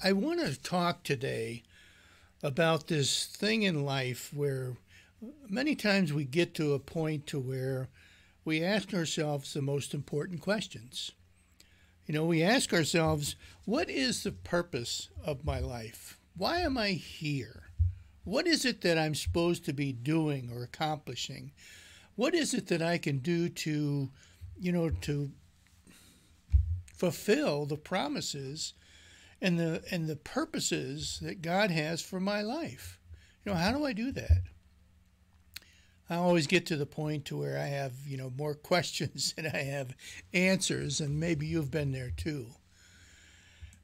I want to talk today about this thing in life where many times we get to a point to where we ask ourselves the most important questions. We ask ourselves, what is the purpose of my life? Why am I here? What is it that I'm supposed to be doing or accomplishing? What is it that I can do to fulfill the promises and the purposes that God has for my life? How do I do that? I always get to the point to where I have, more questions than I have answers, and maybe you've been there too.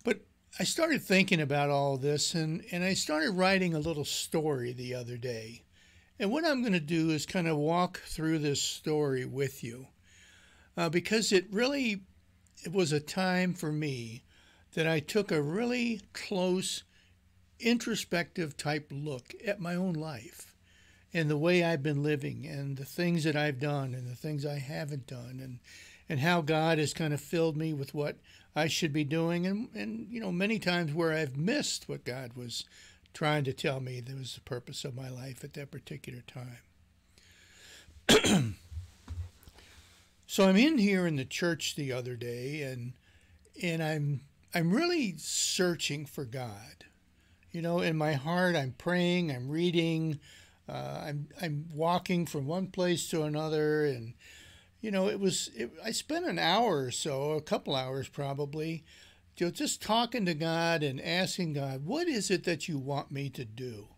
But I started thinking about all this, and I started writing a little story the other day. And what I'm going to do is kind of walk through this story with you, because it was a time for me that I took a really close, introspective type look at my own life and the way I've been living and the things that I've done and the things I haven't done, and how God has kind of filled me with what I should be doing, and many times where I've missed what God was trying to tell me that was the purpose of my life at that particular time. So I'm in here in the church the other day, and I'm really searching for God. In my heart, I'm praying, I'm reading, I'm walking from one place to another, and I spent an hour or so, a couple hours probably, just talking to God and asking God, what is it that you want me to do?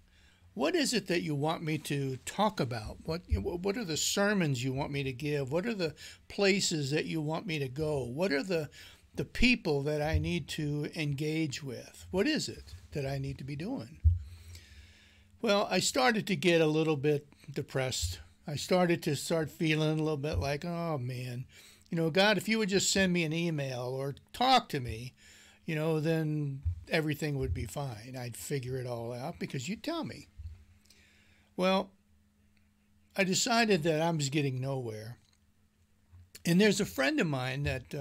What is it that you want me to talk about? What are the sermons you want me to give? What are the places that you want me to go? What are the people that I need to engage with? What is it that I need to be doing? Well, I started to get a little bit depressed. I started to feeling a little bit like, oh man, God, if you would just send me an email or talk to me, then everything would be fine. I'd figure it all out because you'd tell me. Well, I decided that I was getting nowhere. And there's a friend of mine that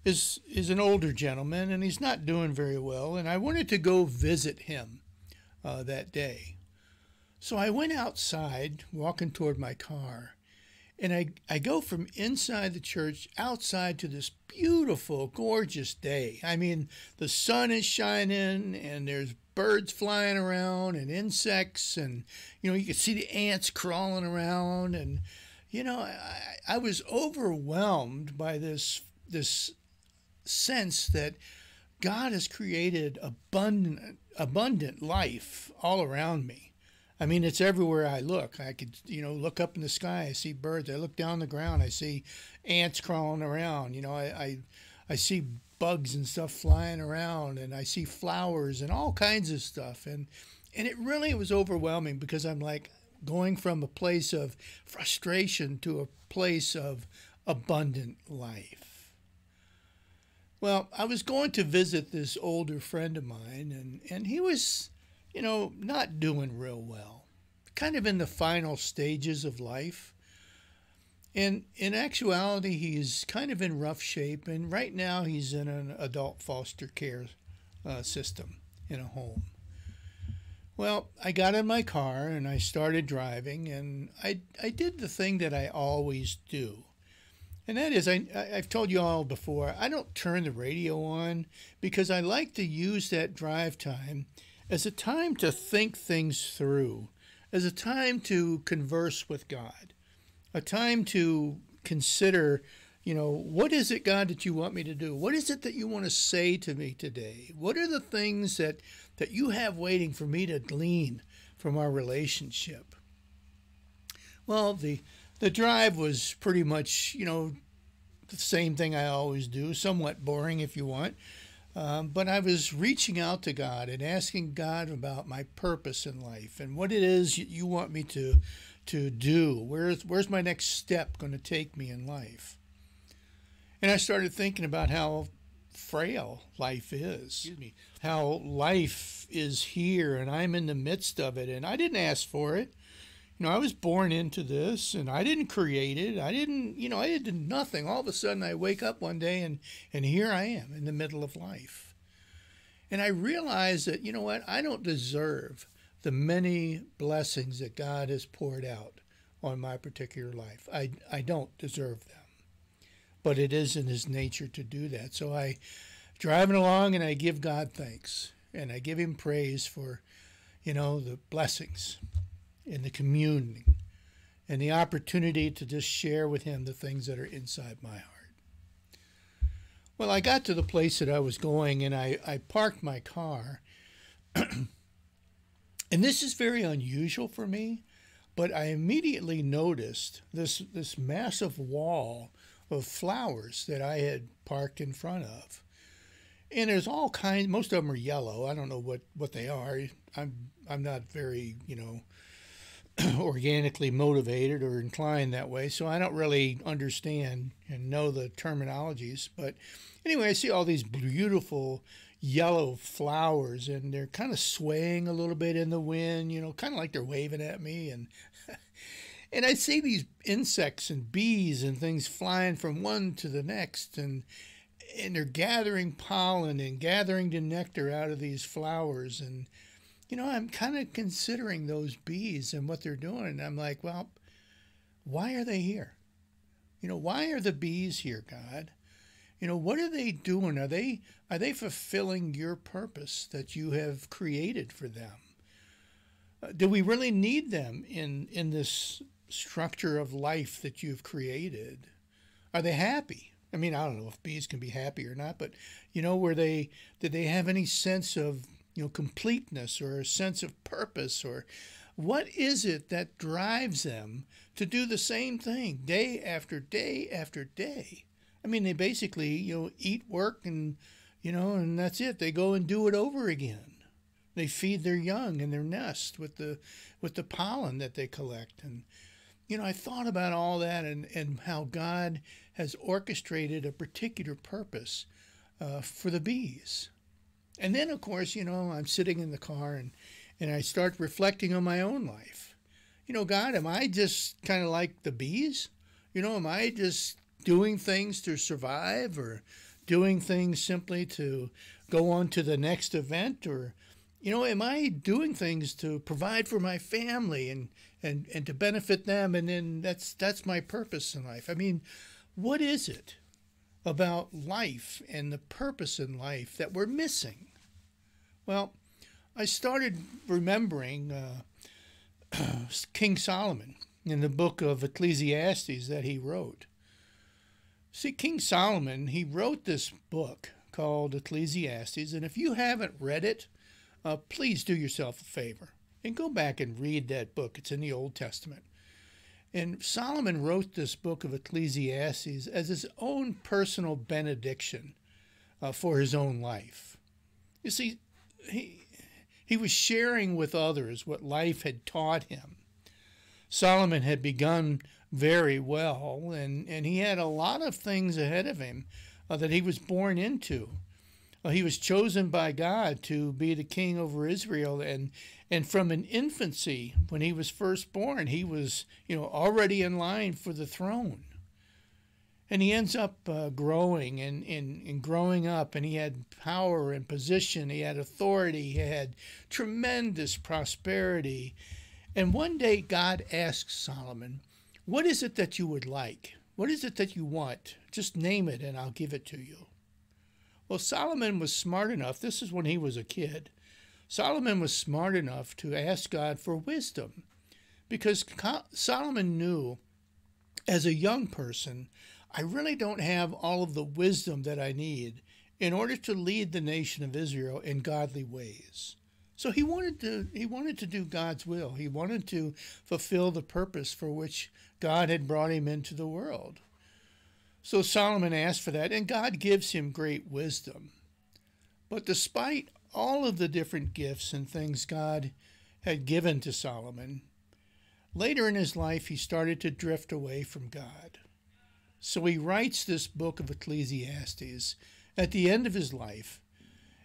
is an older gentleman, and he's not doing very well, and I wanted to go visit him that day. So I went outside, walking toward my car, and I go from inside the church outside to this beautiful, gorgeous day. I mean, the sun is shining, and there's birds flying around and insects, and, you can see the ants crawling around, and, I was overwhelmed by this sense that God has created abundant life all around me. I mean, it's everywhere I look. I could, look up in the sky, I see birds. I look down the ground, I see ants crawling around. I see bugs and stuff flying around, and I see flowers and all kinds of stuff. And it really was overwhelming because I'm like going from a place of frustration to a place of abundant life. Well, I was going to visit this older friend of mine, and he was, not doing real well, kind of in the final stages of life. And in actuality, he's kind of in rough shape, and right now he's in an adult foster care system in a home. Well, I got in my car and I started driving, and I did the thing that I always do. And that is, I've told you all before, I don't turn the radio on because I like to use that drive time as a time to think things through, as a time to converse with God, a time to consider, what is it, God, that you want me to do? What is it that you want to say to me today? What are the things that you have waiting for me to glean from our relationship? Well, the drive was pretty much, the same thing I always do, somewhat boring if you want. But I was reaching out to God and asking God about my purpose in life and what it is you want me to do. Where's my next step going to take me in life? And I started thinking about how frail life is, how life is here and I'm in the midst of it, and I didn't ask for it. I was born into this, and I didn't create it. I did nothing. All of a sudden, I wake up one day, and here I am in the middle of life. And I realized that, you know what, I don't deserve the many blessings that God has poured out on my particular life. I don't deserve them. But it is in his nature to do that. So I driving along and I give God thanks. And I give him praise for, the blessings and the communion and the opportunity to just share with him the things that are inside my heart. Well, I got to the place that I was going and I parked my car. And this is very unusual for me, but I immediately noticed this massive wall of flowers that I had parked in front of. And there's all kinds, most of them are yellow. I don't know what they are. I'm not very, organically motivated or inclined that way, so I don't really understand and know the terminologies. But anyway, I see all these beautiful yellow flowers, and they're kind of swaying a little bit in the wind, kind of like they're waving at me. And and I see these insects and bees and things flying from one to the next, and they're gathering pollen and gathering the nectar out of these flowers. And I'm kind of considering those bees and what they're doing. And I'm like, well, why are they here? Why are the bees here, God? What are they doing? Are they fulfilling your purpose that you have created for them? Do we really need them in this structure of life that you've created? Are they happy? I mean, I don't know if bees can be happy or not, but did they have any sense of completeness or a sense of purpose? Or what is it that drives them to do the same thing day after day after day? I mean, they basically, eat, work, and, and that's it. They go and do it over again. They feed their young in their nest with the pollen that they collect. And, I thought about all that and how God has orchestrated a particular purpose for the bees. And then, of course, I'm sitting in the car and I start reflecting on my own life. God, am I just kind of like the bees? Am I just doing things to survive, or doing things simply to go on to the next event? Or, am I doing things to provide for my family and to benefit them? And then that's my purpose in life. I mean, what is it about life and the purpose in life that we're missing? Well, I started remembering King Solomon in the book of Ecclesiastes that he wrote. See, King Solomon, he wrote this book called Ecclesiastes, and if you haven't read it, please do yourself a favor and go back and read that book. It's in the Old Testament. And Solomon wrote this book of Ecclesiastes as his own personal benediction for his own life. You see, he was sharing with others what life had taught him. Solomon had begun very well, and he had a lot of things ahead of him that he was born into. He was chosen by God to be the king over Israel, and from an infancy, when he was first born, he was already in line for the throne. And he ends up growing and growing up, and he had power and position, he had authority, he had tremendous prosperity. And one day God asks Solomon, what is it that you would like? What is it that you want? Just name it and I'll give it to you. Well, Solomon was smart enough, this is when he was a kid, Solomon was smart enough to ask God for wisdom, because Solomon knew as a young person, I really don't have all of the wisdom that I need in order to lead the nation of Israel in godly ways. So he wanted to do God's will. He wanted to fulfill the purpose for which God had brought him into the world. So Solomon asked for that, and God gives him great wisdom. But despite all of the different gifts and things God had given to Solomon, later in his life he started to drift away from God. So he writes this book of Ecclesiastes at the end of his life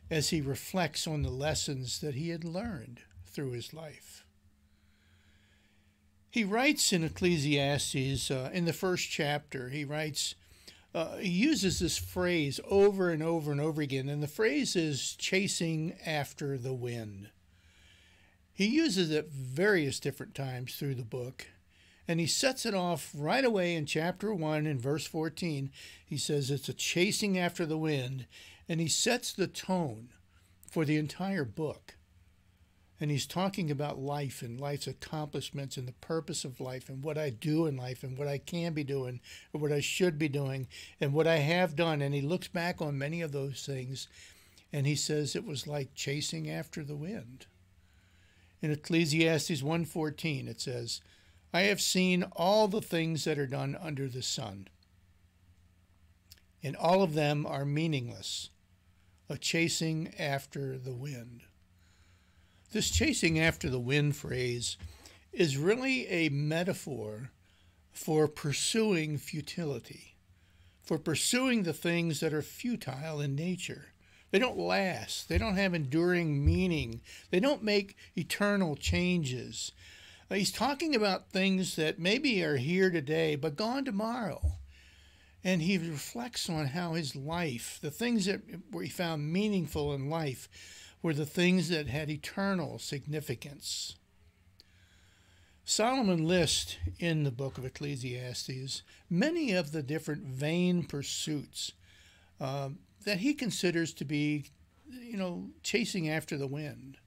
as he reflects on the lessons that he had learned through his life. He writes in Ecclesiastes, in the first chapter, he writes, he uses this phrase over and over and over again, and the phrase is chasing after the wind. He uses it various different times through the book, and he sets it off right away in chapter 1 in verse 14. He says it's a chasing after the wind, and he sets the tone for the entire book. And he's talking about life and life's accomplishments and the purpose of life and what I do in life and what I can be doing or what I should be doing and what I have done. And he looks back on many of those things, and he says it was like chasing after the wind. In Ecclesiastes 1:14, it says, I have seen all the things that are done under the sun, and all of them are meaningless, a chasing after the wind. This chasing after the wind phrase is really a metaphor for pursuing futility, for pursuing the things that are futile in nature. They don't last. They don't have enduring meaning. They don't make eternal changes. He's talking about things that maybe are here today but gone tomorrow. And he reflects on how his life, the things that where he found meaningful in life, were the things that had eternal significance. Solomon lists in the book of Ecclesiastes many of the different vain pursuits that he considers to be, chasing after the wind.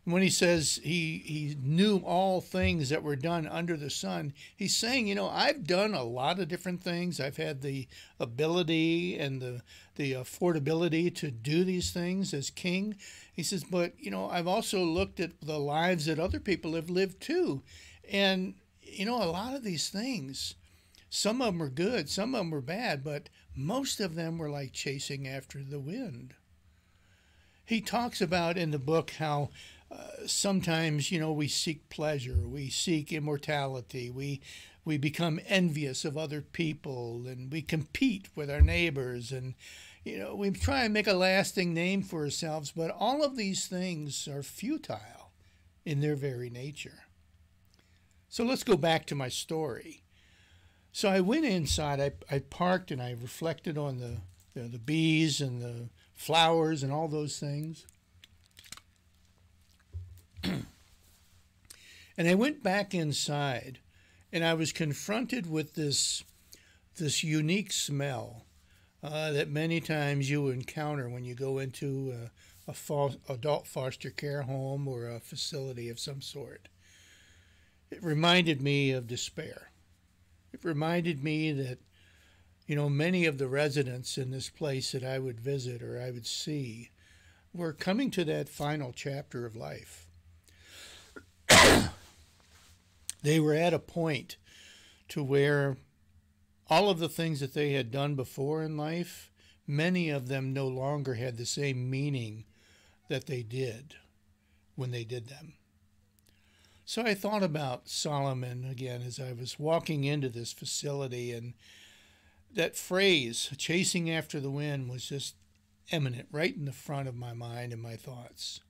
When he says he knew all things that were done under the sun, he's saying, I've done a lot of different things. I've had the ability and the affordability to do these things as king. He says, but, I've also looked at the lives that other people have lived too. And, a lot of these things, some of them are good, some of them were bad, but most of them were like chasing after the wind. He talks about in the book how sometimes, we seek pleasure, we seek immortality, we become envious of other people, and we compete with our neighbors, and, we try and make a lasting name for ourselves, but all of these things are futile in their very nature. So let's go back to my story. So I went inside, I parked, and I reflected on the bees and the flowers and all those things. And I went back inside, and I was confronted with this unique smell that many times you encounter when you go into adult foster care home or a facility of some sort. It reminded me of despair. It reminded me that, many of the residents in this place that I would visit or I would see were coming to that final chapter of life. They were at a point to where all of the things that they had done before in life, many of them no longer had the same meaning that they did when they did them. So I thought about Solomon again as I was walking into this facility, and that phrase, chasing after the wind, was just eminent right in the front of my mind and my thoughts.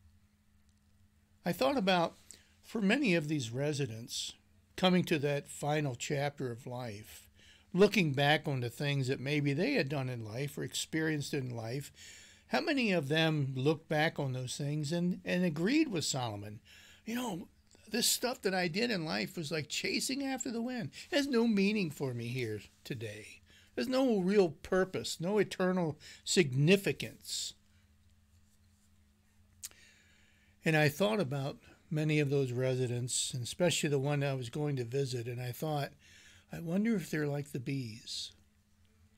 I thought about, for many of these residents, coming to that final chapter of life, looking back on the things that maybe they had done in life or experienced in life, how many of them looked back on those things and agreed with Solomon? This stuff that I did in life was like chasing after the wind. It has no meaning for me here today. There's no real purpose, no eternal significance. And I thought about many of those residents, and especially the one I was going to visit, and I thought, I wonder if they're like the bees.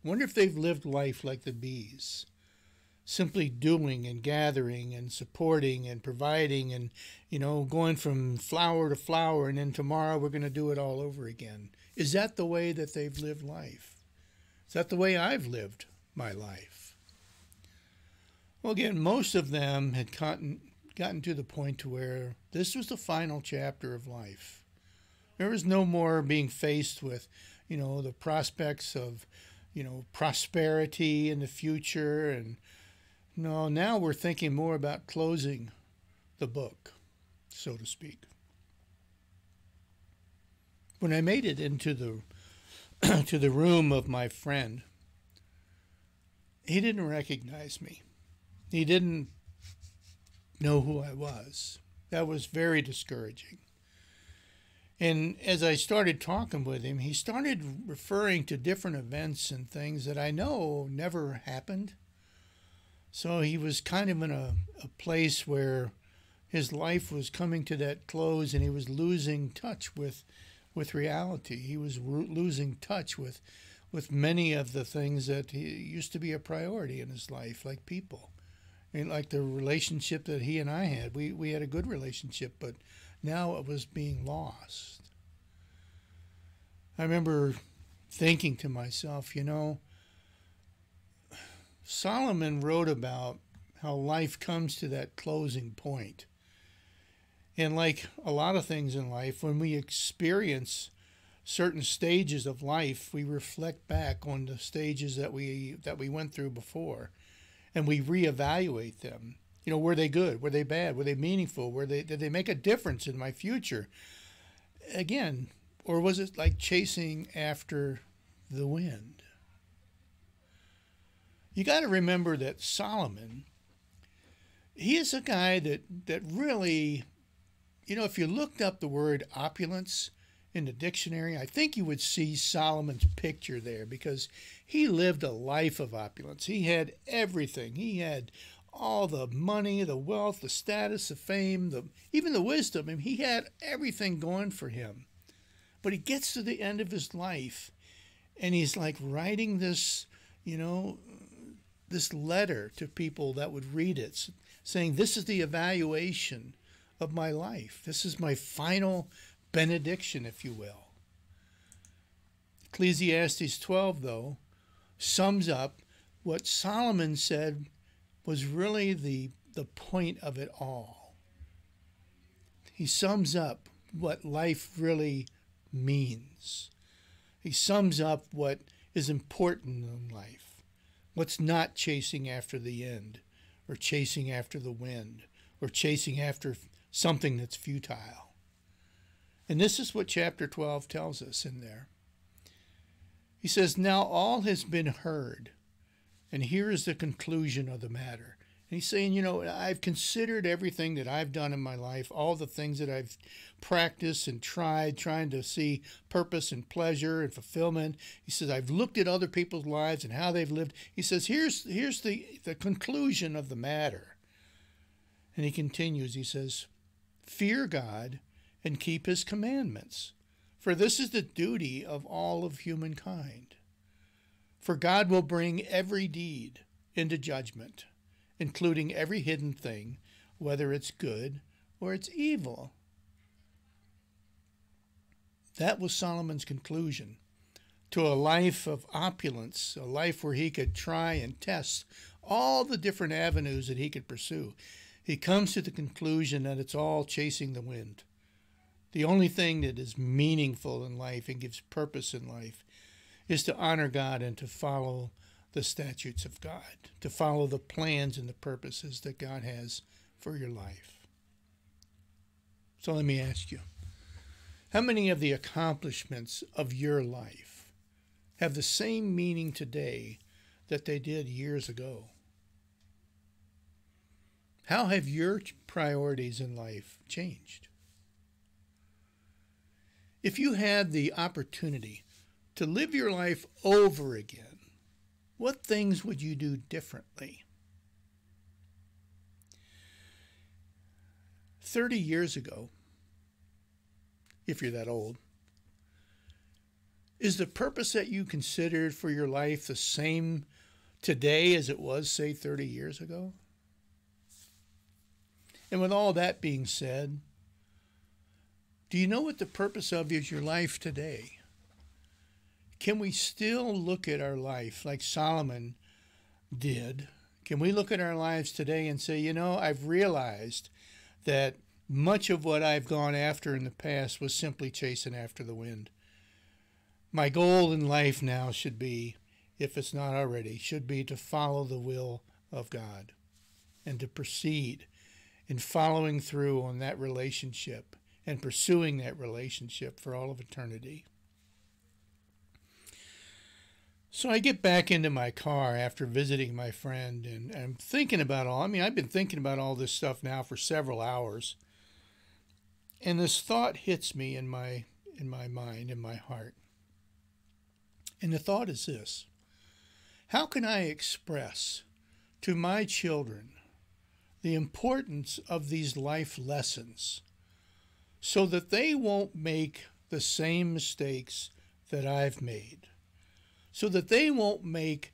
I wonder if they've lived life like the bees, simply doing and gathering and supporting and providing and, going from flower to flower, and then tomorrow we're going to do it all over again. Is that the way that they've lived life? Is that the way I've lived my life? Well, again, most of them had gotten to the point to where this was the final chapter of life. There was no more being faced with, the prospects of, prosperity in the future. And no, now we're thinking more about closing the book, so to speak. When I made it into the to the room of my friend, he didn't recognize me. He didn't know who I was. That was very discouraging. And as I started talking with him, he started referring to different events and things that I know never happened. So he was kind of in a place where his life was coming to that close and he was losing touch with reality. He was losing touch with many of the things that he used to be a priority in his life, like people. And like the relationship that he and I had. We had a good relationship, but now it was being lost. I remember thinking to myself, Solomon wrote about how life comes to that closing point. And like a lot of things in life, when we experience certain stages of life, we reflect back on the stages that we went through before, and we reevaluate them. Were they good? Were they bad? Were they meaningful? Did they make a difference in my future? Again, or was it like chasing after the wind? You got to remember that Solomon, he is a guy that really, if you looked up the word opulence in the dictionary, I think you would see Solomon's picture there, because he lived a life of opulence. He had everything. He had all the money, the wealth, the status, the fame, even the wisdom. I mean, he had everything going for him. But he gets to the end of his life, and he's like writing this, this letter to people that would read it, saying, this is the evaluation of my life. This is my final benediction, if you will. Ecclesiastes 12, though, sums up what Solomon said was really the point of it all. He sums up what life really means. He sums up what is important in life, what's not chasing after the end, or chasing after the wind, or chasing after something that's futile. And this is what chapter 12 tells us in there. He says, now all has been heard, and here is the conclusion of the matter. And he's saying, I've considered everything that I've done in my life, all the things that I've practiced and tried, trying to see purpose and pleasure and fulfillment. He says, I've looked at other people's lives and how they've lived. He says, here's the conclusion of the matter. And he continues, he says, fear God and keep his commandments, for this is the duty of all of humankind. For God will bring every deed into judgment, including every hidden thing, whether it's good or it's evil. That was Solomon's conclusion to a life of opulence, a life where he could try and test all the different avenues that he could pursue. He comes to the conclusion that it's all chasing the wind. The only thing that is meaningful in life and gives purpose in life is to honor God and to follow the statutes of God, to follow the plans and the purposes that God has for your life. So let me ask you, how many of the accomplishments of your life have the same meaning today that they did years ago? How have your priorities in life changed? If you had the opportunity to live your life over again, what things would you do differently? 30 years ago, if you're that old, is the purpose that you considered for your life the same today as it was, say, 30 years ago? And with all that being said, do you know what the purpose of is your life today? Can we still look at our life like Solomon did? Can we look at our lives today and say, I've realized that much of what I've gone after in the past was simply chasing after the wind. My goal in life now should be, if it's not already, should be to follow the will of God and to proceed in following through on that relationship and pursuing that relationship for all of eternity. So I get back into my car after visiting my friend, and I'm thinking about I've been thinking about all this stuff now for several hours. And this thought hits me in my mind, in my heart. And the thought is this: how can I express to my children the importance of these life lessons so that they won't make the same mistakes that I've made, so that they won't make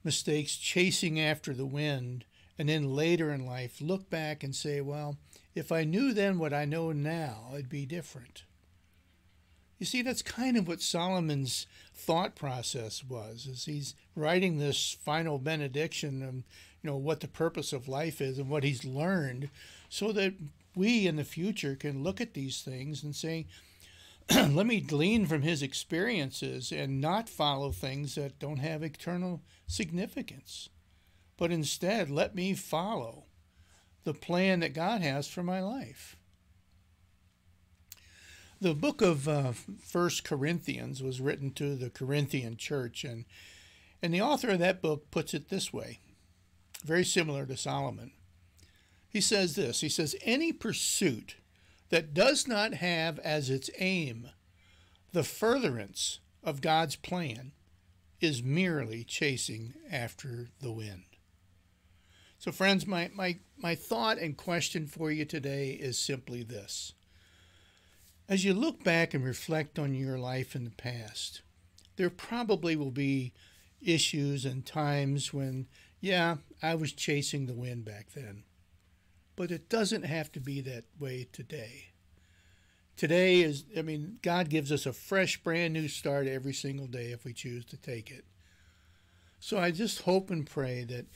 mistakes chasing after the wind and then later in life look back and say, well, if I knew then what I know now, it'd be different. You see, that's kind of what Solomon's thought process was, as he's writing this final benediction of, what the purpose of life is and what he's learned, so that we in the future can look at these things and say, let me glean from his experiences and not follow things that don't have eternal significance, but instead let me follow the plan that God has for my life. The book of 1 Corinthians was written to the Corinthian church, and the author of that book puts it this way, very similar to Solomon. He says this, he says, any pursuit that does not have as its aim the furtherance of God's plan is merely chasing after the wind. So friends, my thought and question for you today is simply this. As you look back and reflect on your life in the past, there probably will be issues and times when, I was chasing the wind back then. But it doesn't have to be that way today. Today God gives us a fresh, brand new start every single day if we choose to take it. So I just hope and pray that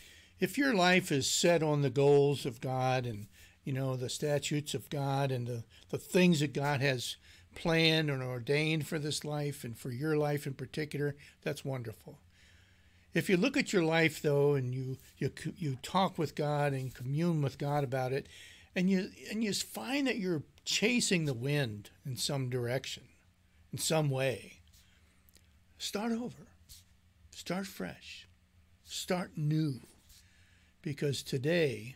if your life is set on the goals of God and, the statutes of God and the things that God has planned and ordained for this life and for your life in particular, that's wonderful. If you look at your life, though, and you talk with God and commune with God about it, and you find that you're chasing the wind in some direction, in some way, start over. Start fresh. Start new. Because today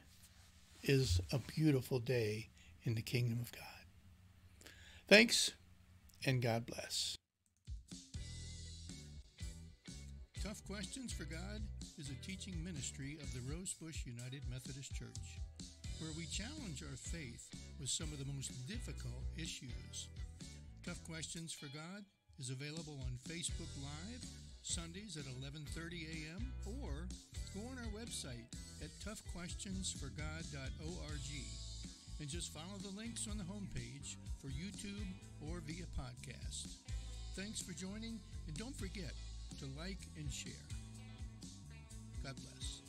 is a beautiful day in the kingdom of God. Thanks, and God bless. Tough Questions for God is a teaching ministry of the Rosebush United Methodist Church, where we challenge our faith with some of the most difficult issues. Tough Questions for God is available on Facebook Live, Sundays at 11:30 a.m., or go on our website at toughquestionsforgod.org and just follow the links on the homepage for YouTube or via podcast. Thanks for joining, and don't forget to like and share. God bless.